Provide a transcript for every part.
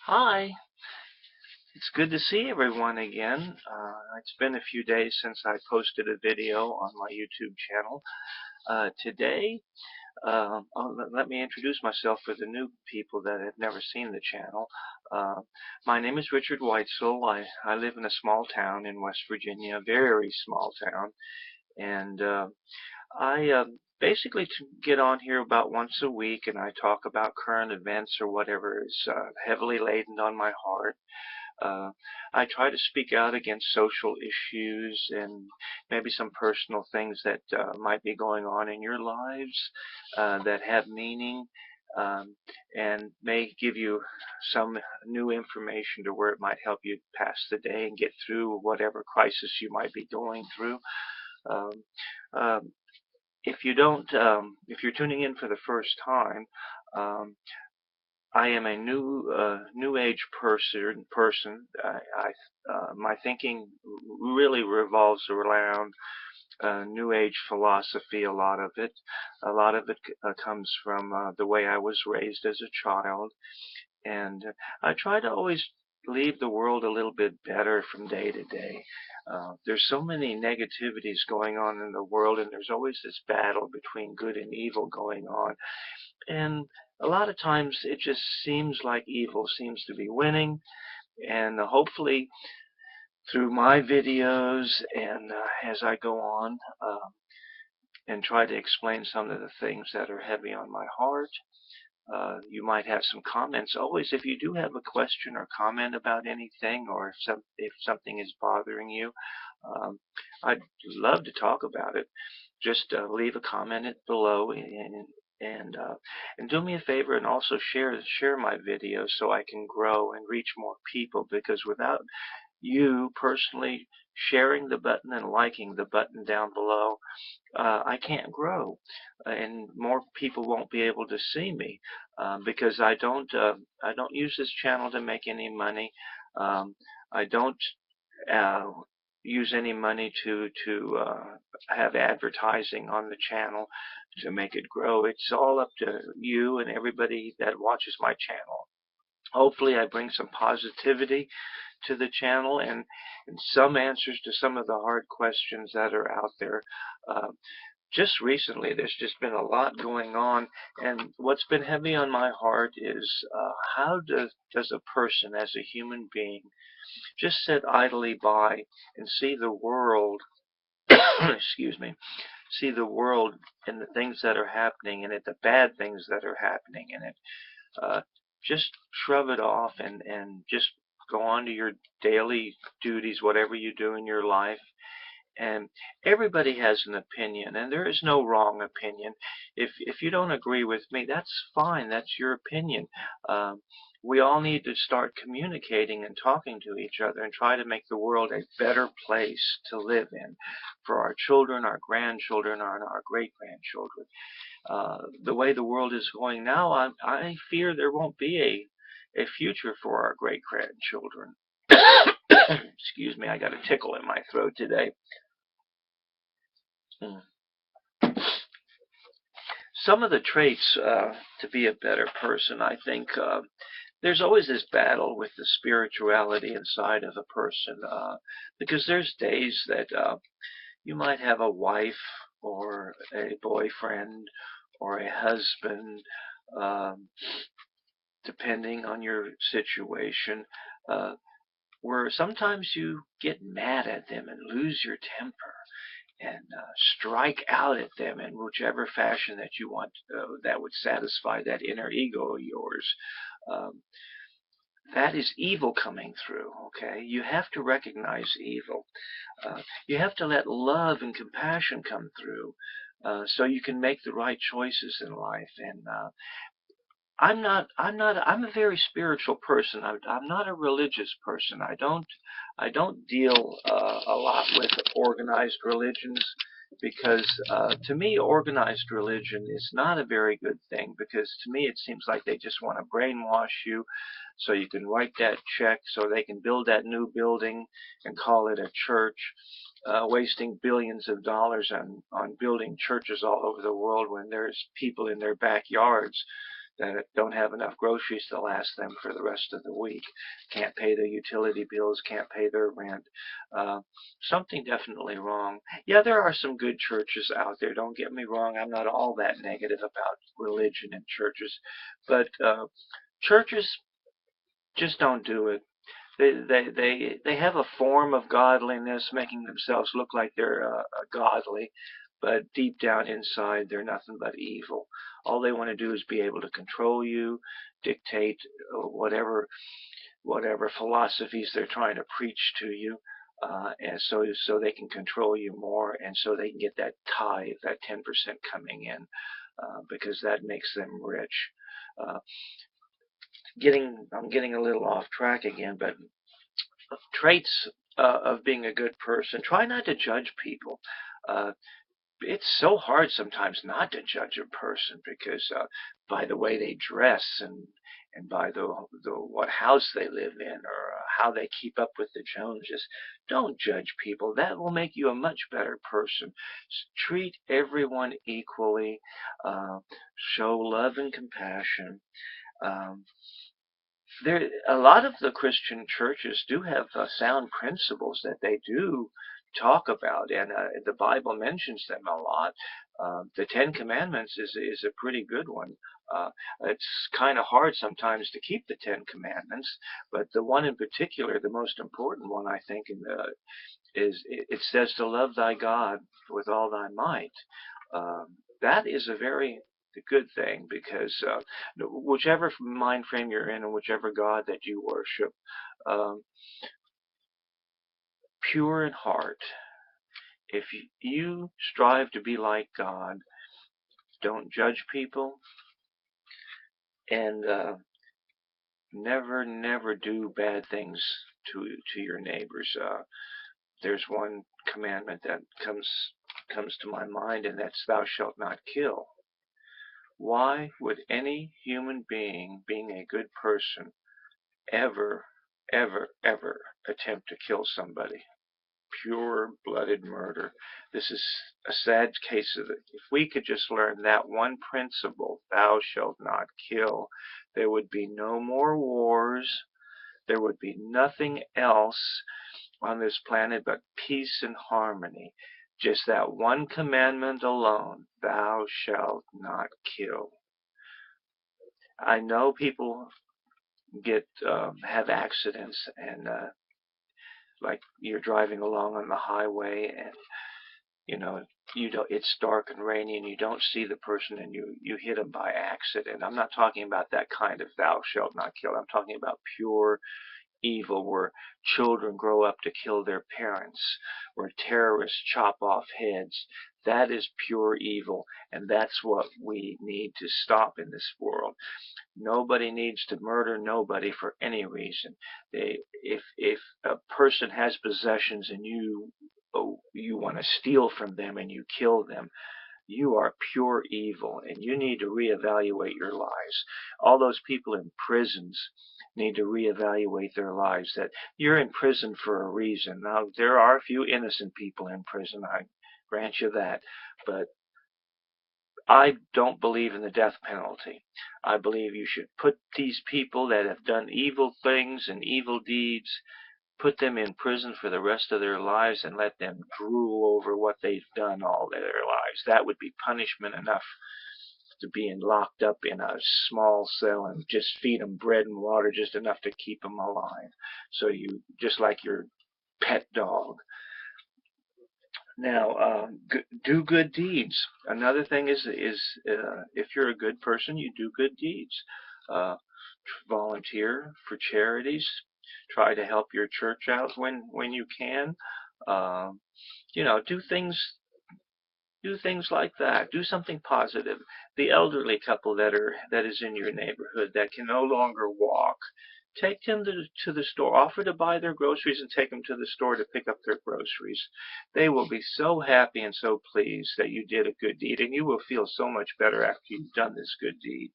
Hi, it's good to see everyone again. It's been a few days since I posted a video on my YouTube channel. Today, let me introduce myself for the new people that have never seen the channel. Uh, my name is Richard Weitzel. I live in a small town in West Virginia, a very small town, and I basically get on here about once a week and I talk about current events or whatever is heavily laden on my heart. Uh, I try to speak out against social issues and maybe some personal things that might be going on in your lives that have meaning um, and may give you some new information to where it might help you pass the day and get through whatever crisis you might be going through. Um, um, if you're tuning in for the first time, um, I am a new age person. My thinking really revolves around new age philosophy. A lot of it comes from the way I was raised as a child, and I try to always leave the world a little bit better from day to day. There's so many negativities going on in the world, and there's always this battle between good and evil going on. And a lot of times it just seems like evil seems to be winning. And hopefully through my videos and as I go on and try to explain some of the things that are heavy on my heart, you might have some comments. Always, if you do have a question or comment about anything, or if something is bothering you, um, I'd love to talk about it. Just leave a comment below and do me a favor and also share my videos so I can grow and reach more people, because without you personally sharing the button and liking the button down below, I can't grow, and more people won't be able to see me because I don't use this channel to make any money. I don't uh, use any money to have advertising on the channel to make it grow. It's all up to you and everybody that watches my channel. Hopefully, I bring some positivity to the channel and some answers to some of the hard questions that are out there. Uh, just recently, there's just been a lot going on, and what's been heavy on my heart is how does a person, as a human being, just sit idly by and see the world, excuse me, see the world and the things that are happening in it, the bad things that are happening in it. Uh, just shrug it off and just go on to your daily duties, whatever you do in your life. And everybody has an opinion, and there is no wrong opinion. If you don't agree with me, that's fine. That's your opinion. Um, we all need to start communicating and talking to each other and try to make the world a better place to live in for our children, our grandchildren, and our great grandchildren. The way the world is going now, I fear there won't be a future for our great grandchildren. Excuse me, I got a tickle in my throat today. Mm. Some of the traits to be a better person, I think there's always this battle with the spirituality inside of a person, because there's days that you might have a wife or a boyfriend or a husband, um, depending on your situation, uh, where sometimes you get mad at them and lose your temper and strike out at them in whichever fashion that you want, that would satisfy that inner ego of yours. Um, that is evil coming through, okay? You have to recognize evil. You have to let love and compassion come through so you can make the right choices in life. And I'm a very spiritual person. I'm not a religious person. I don't deal a lot with organized religions because to me, organized religion is not a very good thing, because to me it seems like they just want to brainwash you so you can write that check so they can build that new building and call it a church, wasting billions of dollars on building churches all over the world when there's people in their backyards that don't have enough groceries to last them for the rest of the week, can't pay their utility bills, can't pay their rent. Uh, Something definitely wrong. Yeah, there are some good churches out there. Don't get me wrong. I'm not all that negative about religion and churches, but churches just don't do it. They have a form of godliness, making themselves look like they're godly, but deep down inside they're nothing but evil. All they want to do is be able to control you, dictate whatever philosophies they're trying to preach to you, and so they can control you more, and so they can get that tithe, that 10% coming in, because that makes them rich. Uh, I'm getting a little off track again, but traits of being a good person. Try not to judge people. Uh, it's so hard sometimes not to judge a person because by the way they dress and by the what house they live in or how they keep up with the Joneses. Don't judge people. That will make you a much better person. Treat everyone equally. Uh, Show love and compassion. Um, a lot of the Christian churches do have sound principles that they do talk about, and the Bible mentions them a lot. The Ten Commandments is a pretty good one. It's kind of hard sometimes to keep the Ten Commandments, but the one in particular, the most important one, I think, is it says to love thy God with all thy might. That is a very good thing because whichever mind frame you're in and whichever God that you worship, um, pure in heart, if you strive to be like God, don't judge people, and never do bad things to your neighbors. There's one commandment that comes to my mind, and that's thou shalt not kill. Why would any human being, being a good person, ever attempt to kill somebody? Pure-blooded murder. This is a sad case of it. If we could just learn that one principle, thou shalt not kill, there would be no more wars. There would be nothing else on this planet but peace and harmony. Just that one commandment alone, thou shalt not kill. I know people have accidents, and like you're driving along on the highway, and you know it's dark and rainy, and you don't see the person, and you hit them by accident. I'm not talking about that kind of thou shalt not kill. I'm talking about pure evil, where children grow up to kill their parents, where terrorists chop off heads. That is pure evil, and that's what we need to stop in this world. Nobody needs to murder nobody for any reason. If a person has possessions and you want to steal from them and you kill them, you are pure evil, and you need to reevaluate your lives. All those people in prisons need to reevaluate their lives, that you're in prison for a reason. Now, there are a few innocent people in prison, I grant you that, but I don't believe in the death penalty. I believe you should put these people that have done evil things and evil deeds, put them in prison for the rest of their lives and let them drool over what they've done all their lives. That would be punishment enough to being locked up in a small cell and just feed them bread and water, just enough to keep them alive. So you, just like your pet dog. Now, do good deeds. Another thing is if you're a good person, you do good deeds. Uh, Volunteer for charities. Try to help your church out when you can. Um, do things like that. Do something positive. The elderly couple that is in your neighborhood that can no longer walk, take them to the store. Offer to buy their groceries and take them to the store to pick up their groceries. They will be so happy and so pleased that you did a good deed, and you will feel so much better after you've done this good deed.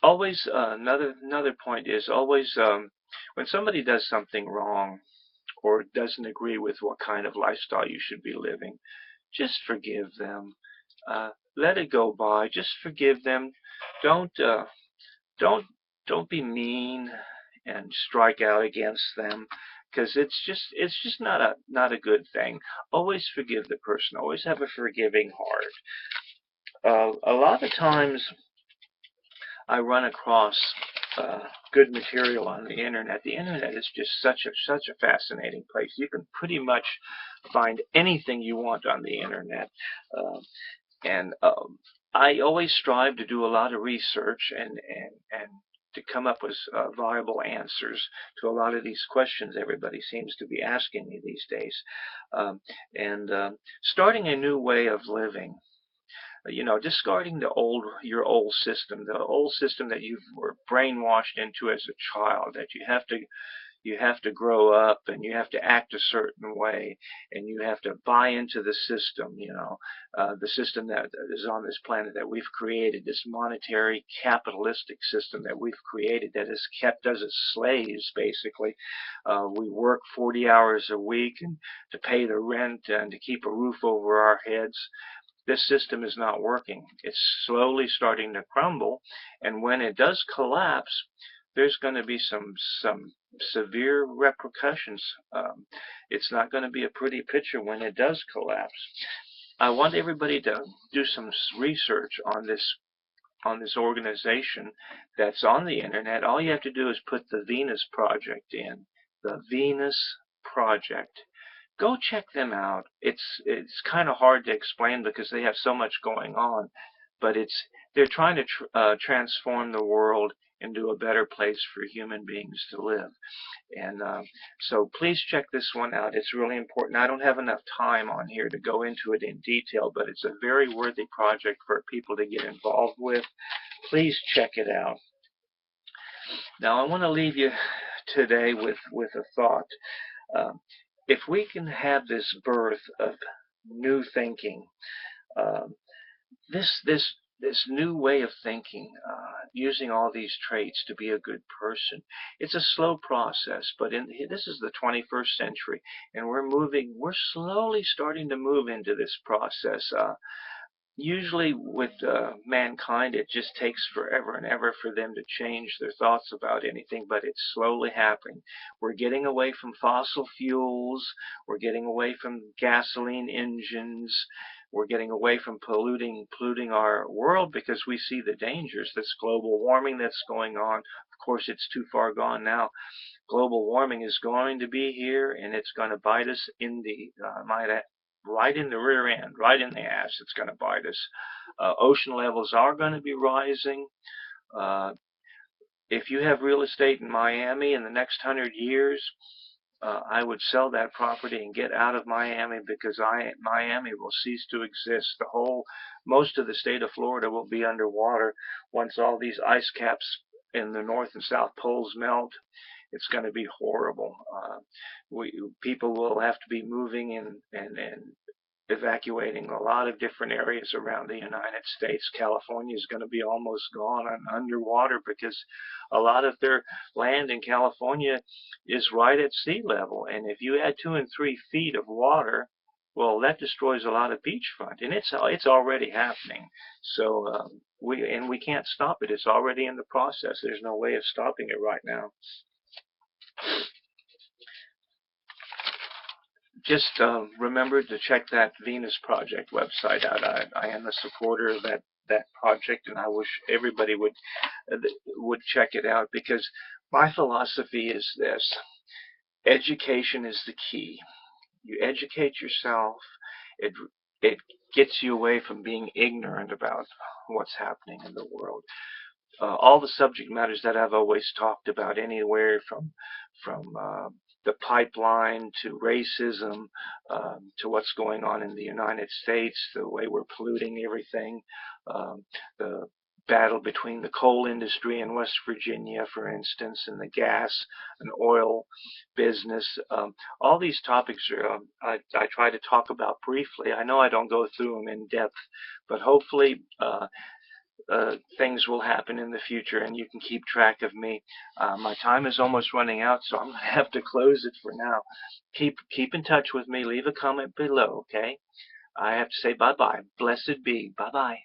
Always, another point is always, when somebody does something wrong or doesn't agree with what kind of lifestyle you should be living, just forgive them. let it go by. Just forgive them. Don't don't don't be mean and strike out against them, because it's just not a good thing. Always forgive the person. Always have a forgiving heart. A lot of times I run across good material on the internet. The internet is just such a fascinating place. You can pretty much find anything you want on the internet. Uh, and I always strive to do a lot of research and to come up with viable answers to a lot of these questions everybody seems to be asking me these days. Um, and starting a new way of living. Discarding your old system that you were brainwashed into as a child, that you have to grow up and you have to act a certain way and you have to buy into the system, the system that is on this planet that we've created, this monetary capitalistic system that we've created that has kept us as slaves, basically. We work 40 hours a week and to pay the rent and to keep a roof over our heads. This system is not working. It's slowly starting to crumble, and when it does collapse, there's going to be some severe repercussions. It's not going to be a pretty picture when it does collapse. I want everybody to do some research on this organization that's on the internet. All you have to do is put the Venus Project in. The Venus Project. Go check them out. It's kind of hard to explain because they have so much going on, but they're trying to transform the world into a better place for human beings to live. And so please check this one out. It's really important. I don't have enough time on here to go into it in detail, but it's a very worthy project for people to get involved with. Please check it out. Now I want to leave you today with a thought. Um, if we can have this birth of new thinking, um, this new way of thinking, using all these traits to be a good person, it's a slow process. But this is the 21st century, and we're slowly starting to move into this process. Usually with mankind, it just takes forever and ever for them to change their thoughts about anything, but it's slowly happening. We're getting away from fossil fuels. We're getting away from gasoline engines. We're getting away from polluting our world because we see the dangers, this global warming that's going on. Of course, it's too far gone now. Global warming is going to be here, and it's going to bite us in the right in the rear end, right in the ass. It's going to bite us. Ocean levels are going to be rising. If you have real estate in Miami in the next 100 years, I would sell that property and get out of Miami, because Miami will cease to exist. Most of the state of Florida will be underwater once all these ice caps in the North and South poles melt. It's going to be horrible. People will have to be moving and evacuating a lot of different areas around the United States. California is going to be almost gone and underwater because a lot of their land in California is right at sea level. And if you add 2 and 3 feet of water, well, that destroys a lot of beachfront, and it's already happening. So we can't stop it. It's already in the process. There's no way of stopping it right now. Just remember to check that Venus Project website out. I am a supporter of that project, and I wish everybody would check it out, because my philosophy is this: education is the key. You educate yourself. It gets you away from being ignorant about what's happening in the world. All the subject matters that I've always talked about, anywhere from the pipeline to racism, to what's going on in the United States, the way we're polluting everything, the battle between the coal industry in West Virginia, for instance, and the gas and oil business. All these topics I try to talk about briefly. I know I don't go through them in depth, but hopefully things will happen in the future, and you can keep track of me. My time is almost running out, so I'm going to have to close it for now. Keep in touch with me. Leave a comment below, okay? I have to say bye-bye. Blessed be. Bye-bye.